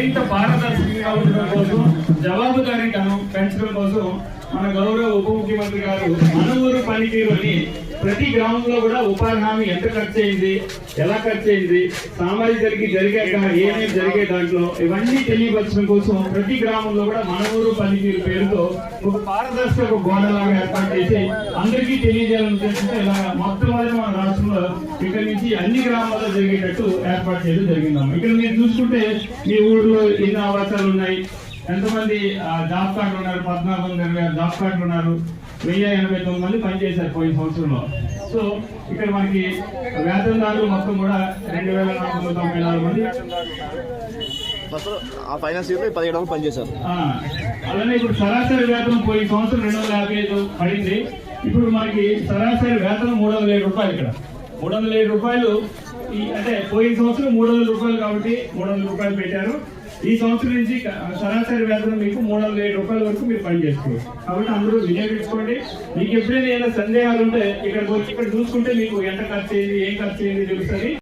మరింత పారదర్శకంగా ఉండడం కోసం, జవాబుదారీతనం పెంచడం కోసం మన గౌరవ ఉప ముఖ్యమంత్రి గారు మన ఊరు పనితీరు అని ప్రతి గ్రామంలో కూడా ఉపాధి హామీ ఎంత ఖర్చు అయింది, ఎలా ఖర్చు అయింది, సామాజిక జరిగాక ఏమేమి జరిగే దాంట్లో ఇవన్నీ తెలియపరచడం కోసం ప్రతి గ్రామంలో కూడా మన ఊరు పనితీరు పేరుతో ఒక పారదర్శక గోడలాగా ఏర్పాటు చేసి అందరికీ తెలియజేయాలనుకుంటే ఇలా మొట్టమొదటి మన రాష్ట్రంలో ఇక్కడ నుంచి అన్ని గ్రామాల్లో జరిగేటట్టు ఏర్పాటు చేయడం జరిగిందమ్మా. ఇక్కడ మీరు చూసుకుంటే మీ ఊళ్ళో ఎన్ని అవకాశాలు ఉన్నాయి, ఎంతమంది జాబ్ కార్డులు ఉన్నారు, 1426 జాబ్ కార్డులు ఉన్నారు, 1089 మంది పనిచేశారు పోయిన సంవత్సరంలో. సో ఇక్కడ మనకి వేతనదారులు మొత్తం కూడా 2494 మంది పనిచేశారు. అలానే ఇప్పుడు సరాసరి వేతనం పోయిన సంవత్సరం 255 పడింది. ఇప్పుడు మనకి సరాసరి వేతనం 307 రూపాయలు. ఇక్కడ 307 రూపాయలు అంటే పోయిన సంవత్సరం 300 రూపాయలు కాబట్టి 300 రూపాయలు పెట్టారు. ఈ సంవత్సరం నుంచి సరాసరి వేతనం మీకు 307 రూపాయల వరకు మీరు పని చేసుకోవచ్చు. కాబట్టి అందరూ వినియోగించుకోండి. మీకు ఎప్పుడైనా ఏదైనా సందేహాలు ఉంటే ఇక్కడ చూసుకుంటే మీకు ఎంత ఖర్చు అయింది, ఏం ఖర్చు అయింది తెలుస్తుంది.